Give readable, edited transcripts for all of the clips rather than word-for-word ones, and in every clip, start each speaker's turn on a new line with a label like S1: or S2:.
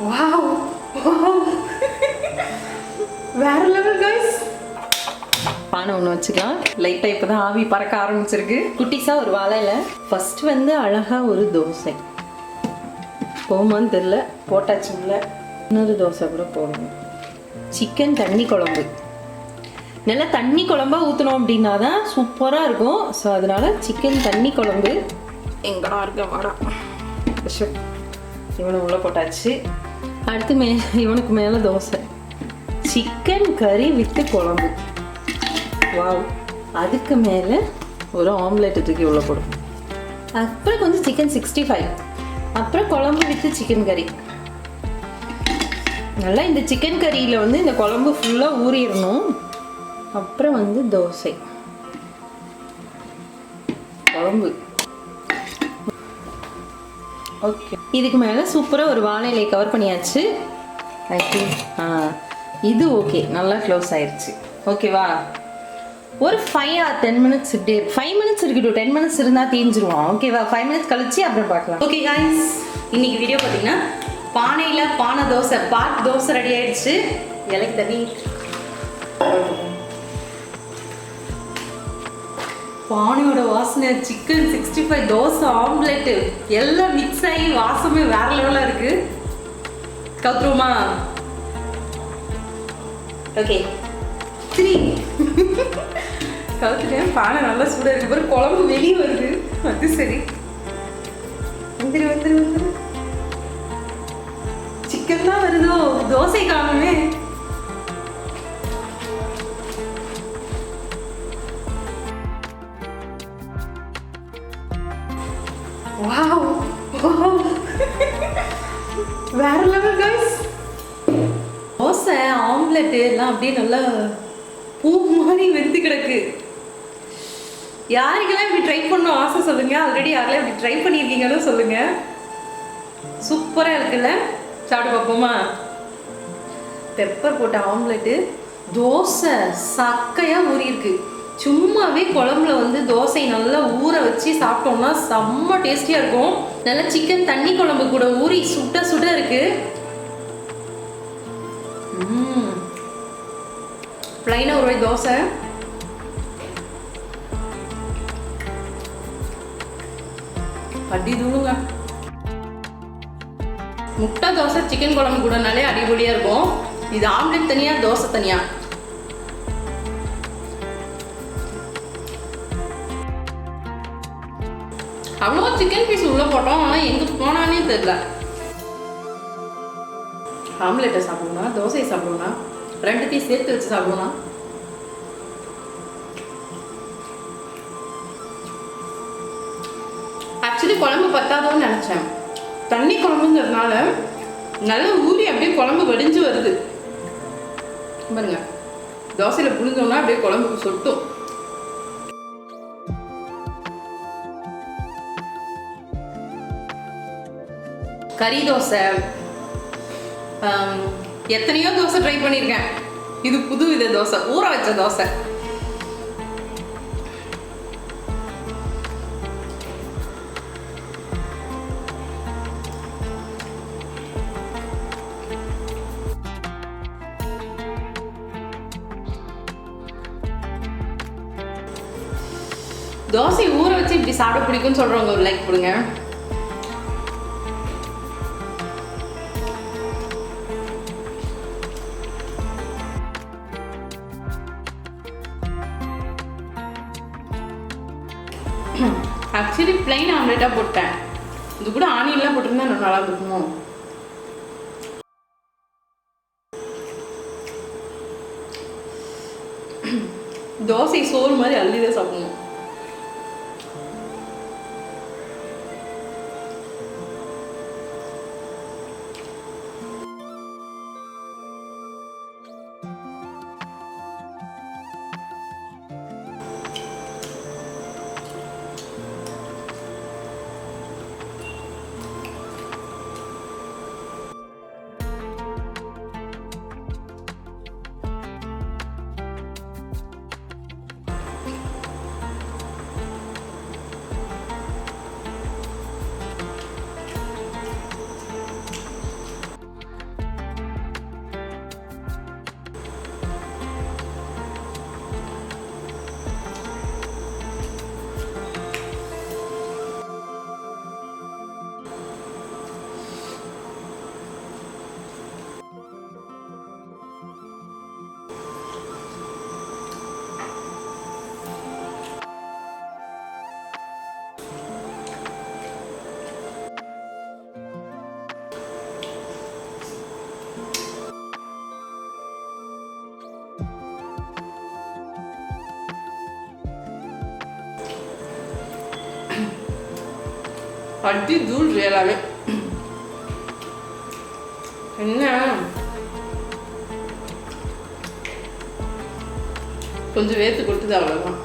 S1: Wow wow வேற level guys. பானை ஒன்று வச்சுக்கலாம். லைட்டாக இப்போ தான் ஆவி பறக்க ஆரம்பிச்சிருக்கு. குட்டிஸாக ஒரு வாழையில ஃபர்ஸ்ட் வந்து அழகாக ஒரு தோசை போமான்னு தெரில, போட்டாச்சு உள்ள. இன்னொரு தோசை கூட போடணும். சிக்கன் தண்ணி குழம்பு, நல்லா தண்ணி குழம்பா ஊற்றணும் அப்படின்னா தான் சூப்பராக இருக்கும். ஸோ அதனால சிக்கன் தண்ணி குழம்பு எங்கடா இருக்க வாடா. இவனை உள்ளே போட்டாச்சு. அடுத்து இவனுக்கு மேலே தோசை, சிக்கன் கறி வித்து குழம்பு. வாவ். அதுக்கு மேலே ஒரு ஆம்லெட் தூக்கி உள்ளே போடும். அப்புறம் கொஞ்சம் சிக்கன் 65, அப்புறம் குழம்பு வித்து சிக்கன் கறி. நல்லா இந்த சிக்கன் கறியில் வந்து இந்த குழம்பு ஃபுல்லாக ஊறிடணும். அப்புறம் வந்து தோசை, குழம்பு. ஓகே, இதுக்கு மேலே சூப்பராக ஒரு வாழை இலையை கவர் பண்ணியாச்சு. ஐ திங்க் இது ஓகே, நல்லா க்ளோஸ் ஆயிடுச்சு. ஓகேவா? ஒரு 5 or 10 minutes இப்படி 5 minutes இருக்கட்டும். 10 minutes இருந்தால் தீஞ்சிருவோம். ஓகேவா? 5 minutes கழிச்சு அப்புறம் பார்க்கலாம். ஓகே गाइस, இன்னைக்கு வீடியோ பார்த்தீங்கன்னா பானையில் பானை தோசை பாட் தோசை ரெடி ஆயிடுச்சு. இலைக்கு தண்ணி, பானையோட வாசனை, சிக்கன் 65, தோசை, ஆம்லெட்டு எல்லாம் மிக்ஸ் ஆகி வாசமே வேற லெவலாக இருக்கு. கவுத்துருவோமா? ஓகே 3 கவுத்துட்டேன். பானை நல்லா சூடாக இருக்கு. அப்புறம் குழம்பு வெளியே வருது. அது சரி, வந்துரு வந்துரு வந்துரு. சிக்கன் தான் வருதோ, தோசை காணுமே. வாவ் வாவ் வேற லெவல் गाइस. தோசை, ஆம்லெட் எல்லாம் அப்படியே நல்லா பூ மாதிரி வெந்து கிடக்கு. யாருக்கெல்லாம் இப்படி ட்ரை பண்ணணும் ஆசை சொல்லுங்க. ஆல்ரெடி யாரெல்லாம் இப்படி ட்ரை பண்ணியிருக்கீங்கன்னு சொல்லுங்க. சூப்பராக இருக்குல்ல? சாப்பிட்டு பார்ப்போமா? பெப்பர் போட்ட ஆம்லெட்டு, தோசை சக்கையாக ஊறி இருக்கு. சும்மாவே குழம்புல வந்து தோசை நல்லா ஊற வச்சு சாப்பிட்டோம்னா செம்ம டேஸ்டியாக இருக்கும். நல்லா சிக்கன் தண்ணி குழம்பு கூட ஊறி சுட சுட இருக்கு. பிளைனா ஒரு தோசை, அடி தூளுங்க. முட்டை தோசை சிக்கன் குழம்பு கூடனாலே அடிபொடியாக இருக்கும். இது ஆம்லெட் தனியா, தோசை தனியா. அவ்வளோ சிக்கன் பீஸ் உள்ள போட்டோம், ஆனால் எங்கே போனானே தெரியல. ஆம்லெட்டை சாப்பிடுவோம்னா, தோசையை சாப்பிடுவோம்னா, ரெண்டுத்தையும் சேர்த்து வச்சு சாப்பிடுவோம்னா, ஆக்சுவலி குழம்பு பத்தாதோன்னு நினச்சேன். தண்ணி குழம்புங்கிறதுனால நல்லா ஊறி அப்படியே குழம்பு வடிஞ்சு வருது பாருங்க. தோசையில் புளிஞ்சோம்னா அப்படியே குழம்புக்கு சொட்டும். கறி தோசை, எத்தனையோ தோசை ட்ரை பண்ணியிருக்கேன். இது புது வித தோசை, ஊற வச்ச தோசை. தோசை ஊற வச்சு இப்படி சாப்பிட பிடிக்கும்னு சொல்றவங்க ஒரு லைக் கொடுங்க. ஆக்சுவலி பிளைன் ஆம்லெட்டாக போட்டேன். இது கூட ஆனியன்லாம் போட்டிருந்தா நல்லா இருக்கும். தோசை சோறு மாதிரி அள்ளிதான் சாப்பிடணும்.
S2: அடி தூள் ரியலாகவே. என்ன கொஞ்சம் வேர்த்து கொடுத்தது அவ்வளோதான்.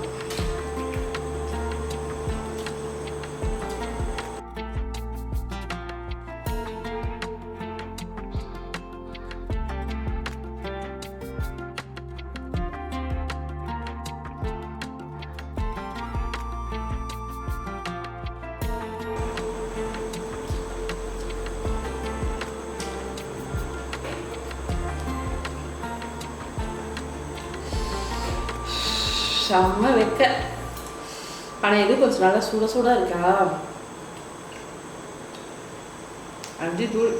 S2: செம்ம வைக்க. ஆனால் இது கொஞ்சம் நல்லா சூடாக இருக்கா. அடி தூள்.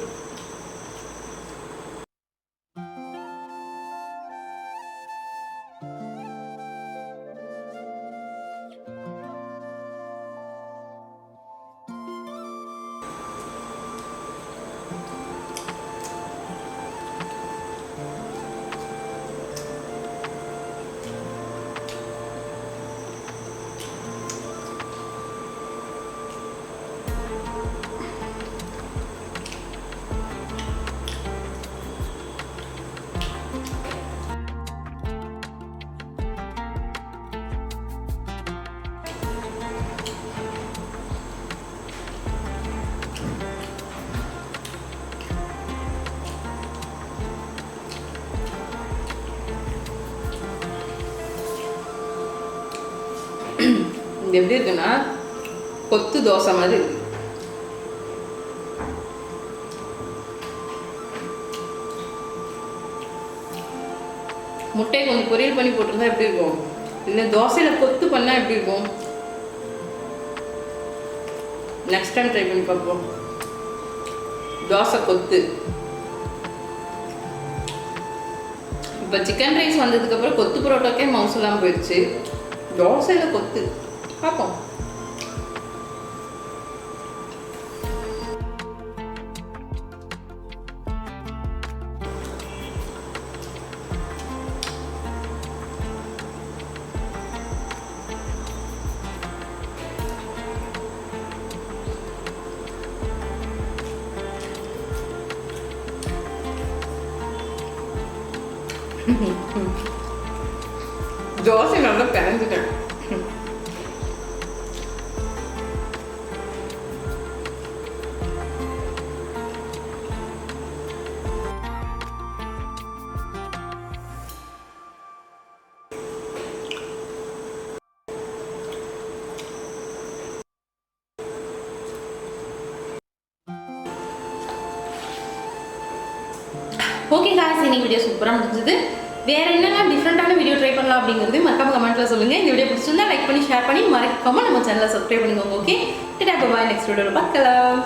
S2: இது எப்படி இருக்குன்னா கொத்து தோசை மாதிரி இருக்கு. முட்டையை கொஞ்சம் பொரியல் பண்ணி போட்டிருந்தா எப்படி இருக்கும், இல்லை தோசையில கொத்து பண்ணா எப்படி இருக்கும். நெக்ஸ்ட் டைம் ட்ரை பண்ணி பார்ப்போம். தோசை கொத்து. இப்போ சிக்கன் ரைஸ் வந்ததுக்கப்புறம் கொத்து பரோட்டாக்கே மவுசெல்லாம் போயிடுச்சு. தோசையில் கொத்து பார்ப்போம். தோசை நல்லா பிணைஞ்சிட்டேன். ஓகே guys, இன்னைக்கு வீடியோ சூப்பராக முடிஞ்சது. வேறு என்னெல்லாம் டிஃப்ரெண்ட்டான வீடியோ ட்ரை பண்ணலாம் அப்படிங்கிறது மறக்காம கமெண்ட்டில் சொல்லுங்கள். இந்த வீடியோ பிடிச்சிருந்தா லைக் பண்ணி ஷேர் பண்ணி மறக்காம நம்ம சேனலை சப்ஸ்கிரைப் பண்ணிக்கோங்க. ஓகே, பாய். நெக்ஸ்ட் வீடியோவில் பார்க்கலாம்.